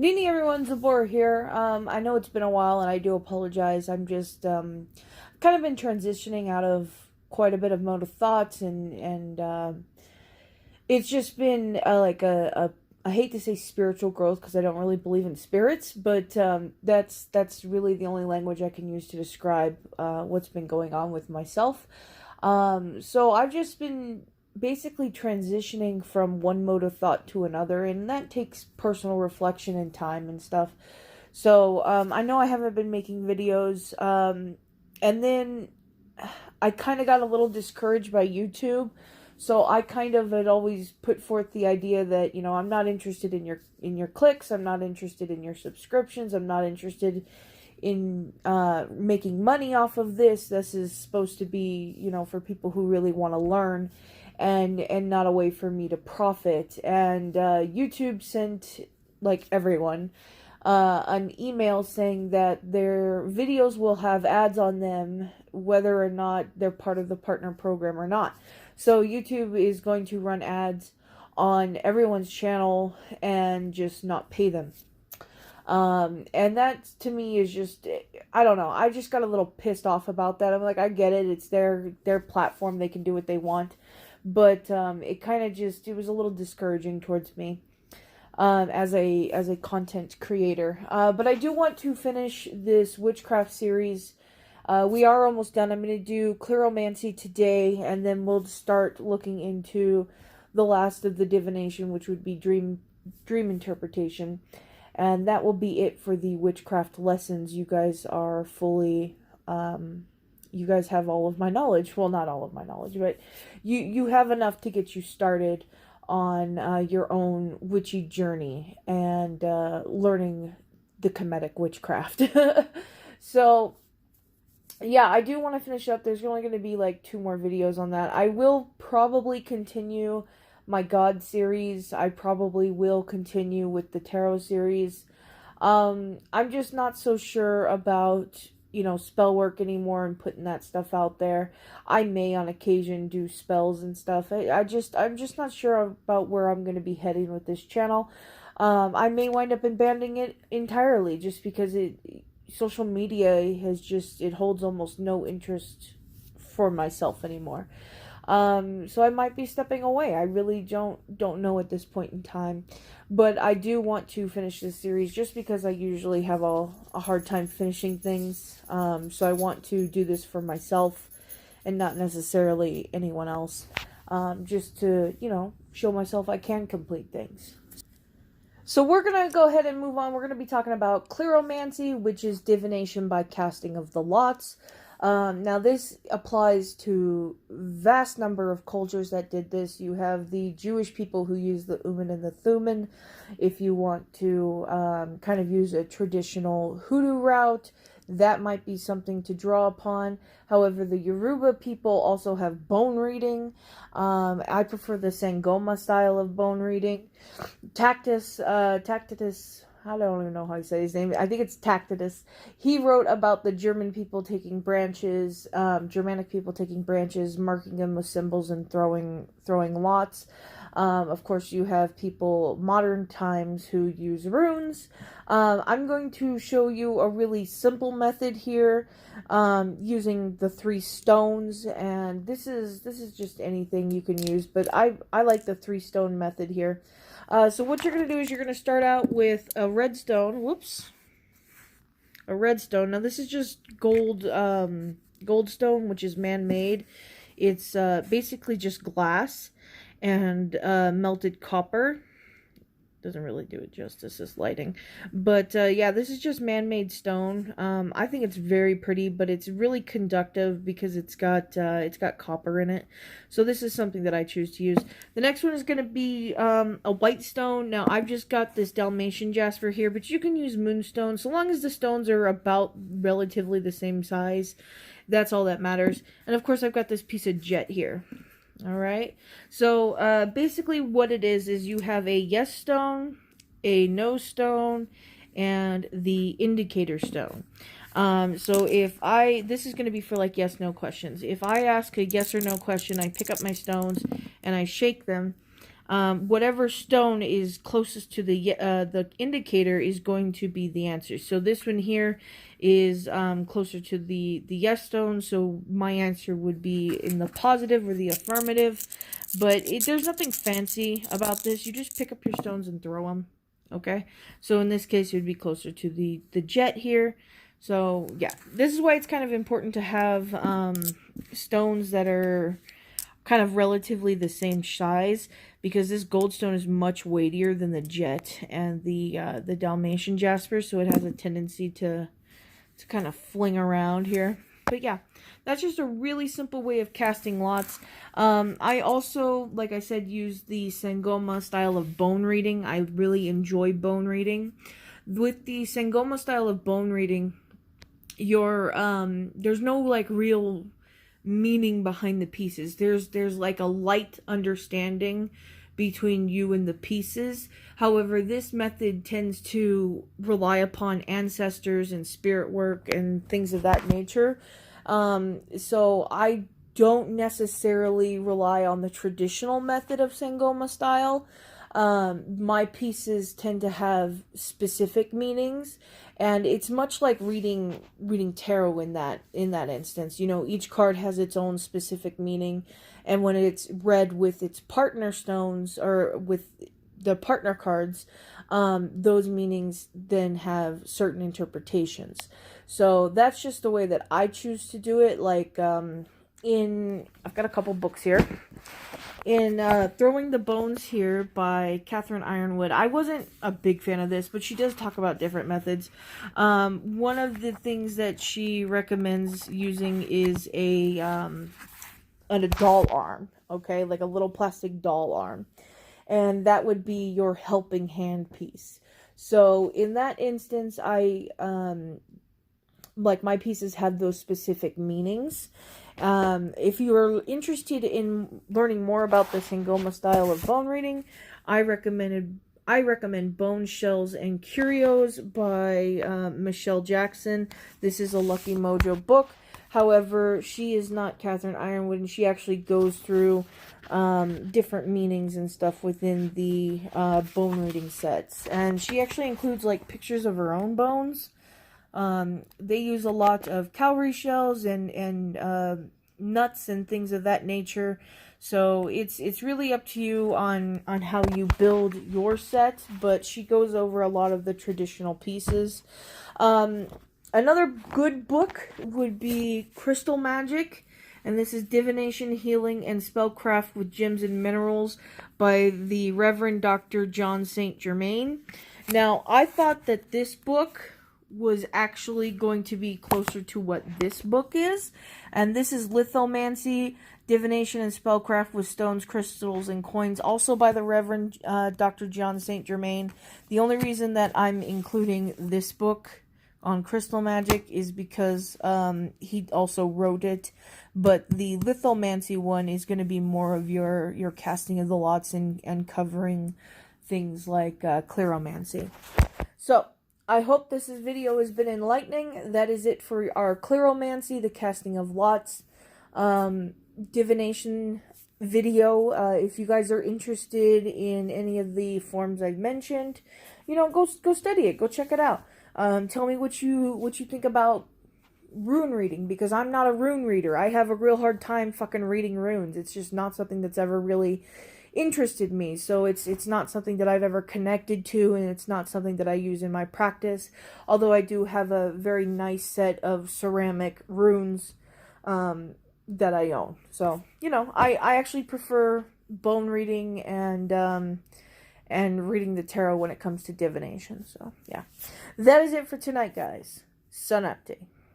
Nini everyone, Zabor here. I know it's been a while and I do apologize. I'm just kind of been transitioning out of quite a bit of mode of thoughts and it's just been like a I hate to say spiritual growth because I don't really believe in spirits, but that's really the only language I can use to describe what's been going on with myself. So I've just been basically transitioning from one mode of thought to another, and that takes personal reflection and time and stuff. So I know I haven't been making videos, and then I kind of got a little discouraged by YouTube. So I kind of had always put forth the idea that, you know, I'm not interested in your clicks, I'm not interested in your subscriptions, I'm not interested in making money off of this. This is supposed to be, you know, for people who really want to learn and not a way for me to profit. And YouTube sent, like everyone, an email saying that their videos will have ads on them whether or not they're part of the partner program or not. So YouTube is going to run ads on everyone's channel and just not pay them. And that to me is just, I don't know. I just got a little pissed off about that. I'm like, I get it. It's their platform. They can do what they want. But it kind of just, it was a little discouraging towards me as a content creator. But I do want to finish this Witchcraft series. We are almost done. I'm going to do Cleromancy today, and then we'll start looking into the last of the Divination, which would be dream interpretation. And that will be it for the Witchcraft lessons. You guys are fully, you guys have all of my knowledge. Well, not all of my knowledge, but you have enough to get you started on your own witchy journey and learning the Kemetic witchcraft. So, yeah, I do want to finish up. There's only going to be like 2 more videos on that. I will probably continue my God series. I probably will continue with the Tarot series. I'm just not so sure about, you know, spell work anymore and putting that stuff out there. I may on occasion do spells and stuff. I'm just not sure about where I'm going to be heading with this channel. I may wind up abandoning it entirely just because social media has just, it holds almost no interest for myself anymore. So I might be stepping away. I really don't know at this point in time. But I do want to finish this series just because I usually have a hard time finishing things. So I want to do this for myself and not necessarily anyone else. Just to, you know, show myself I can complete things. So we're going to go ahead and move on. We're going to be talking about Cleromancy, which is divination by casting of the lots. Now this applies to vast number of cultures that did this. You have the Jewish people who use the Uman and the Thuman. If you want to kind of use a traditional hoodoo route, that might be something to draw upon. However, the Yoruba people also have bone reading. I prefer the Sangoma style of bone reading. Tacitus, I don't even know how you say his name. I think it's Tacitus. He wrote about the German people taking branches, Germanic people taking branches, marking them with symbols and throwing lots. Of course, you have people modern times who use runes. I'm going to show you a really simple method here, using the 3 stones, and this is just anything you can use, but I like the 3 stone method here. So what you're going to do is you're going to start out with a red stone. Whoops. A red stone. Now this is just gold stone, which is man-made. It's basically just glass and melted copper. Doesn't really do it justice, this lighting. But yeah, this is just man-made stone. I think it's very pretty, but it's really conductive because it's got copper in it. So this is something that I choose to use. The next one is going to be a white stone. Now I've just got this Dalmatian jasper here, but you can use moonstone. So long as the stones are about relatively the same size, that's all that matters. And of course I've got this piece of jet here. Alright, so basically what it is you have a yes stone, a no stone, and the indicator stone. So if this is going to be for like yes, no questions. If I ask a yes or no question, I pick up my stones and I shake them. whatever stone is closest to the indicator is going to be the answer. So this one here is closer to the yes stone, so my answer would be in the positive or the affirmative. But there's nothing fancy about this. You just pick up your stones and throw them. Okay, so in this case, it would be closer to the jet here. So yeah, this is why it's kind of important to have stones that are kind of relatively the same size, because this goldstone is much weightier than the jet and the Dalmatian jasper, so it has a tendency to kind of fling around here. But yeah, that's just a really simple way of casting lots. I also, like I said, use the Sangoma style of bone reading. I really enjoy bone reading. With the Sangoma style of bone reading, there's no like real meaning behind the pieces. There's like a light understanding between you and the pieces. However, this method tends to rely upon ancestors and spirit work and things of that nature. So I don't necessarily rely on the traditional method of Sangoma style. My pieces tend to have specific meanings, and it's much like reading tarot in that instance. You know, each card has its own specific meaning, and when it's read with its partner stones or with the partner cards, those meanings then have certain interpretations. So that's just the way that I choose to do it. Like I've got a couple books here. In Throwing the Bones here by Catherine Ironwood, I wasn't a big fan of this, but she does talk about different methods. One of the things that she recommends using is a doll arm, okay, like a little plastic doll arm, and that would be your helping hand piece. So in that instance, I like my pieces have those specific meanings. If you are interested in learning more about the Sangoma style of bone reading, I recommend Bone Shells and Curios by Michelle Jackson. This is a Lucky Mojo book. However, she is not Catherine Ironwood, and she actually goes through different meanings and stuff within the bone reading sets. And she actually includes like pictures of her own bones. They use a lot of cowrie shells and nuts and things of that nature. So it's really up to you on how you build your set, but she goes over a lot of the traditional pieces. Another good book would be Crystal Magic, and this is Divination, Healing, and Spellcraft with Gems and Minerals by the Reverend Dr. John St. Germain. Now, I thought that this book was actually going to be closer to what this book is, and this is Lithomancy, Divination, and Spellcraft with Stones, Crystals, and Coins, also by the Reverend Dr. John St. Germain. The only reason that I'm including this book on Crystal Magic is because he also wrote it, but the Lithomancy one is going to be more of your casting of the lots and covering things like Cleromancy. So I hope this video has been enlightening. That is it for our Cleromancy, the casting of lots, divination video. If you guys are interested in any of the forms I've mentioned, you know, go study it, go check it out. Tell me what you think about rune reading, because I'm not a rune reader. I have a real hard time fucking reading runes. It's just not something that's ever really interested me. So it's not something that I've ever connected to, and it's not something that I use in my practice. Although I do have a very nice set of ceramic runes that I own. So, you know, I actually prefer bone reading and reading the tarot when it comes to divination. So, yeah. That is it for tonight, guys. Sun Update.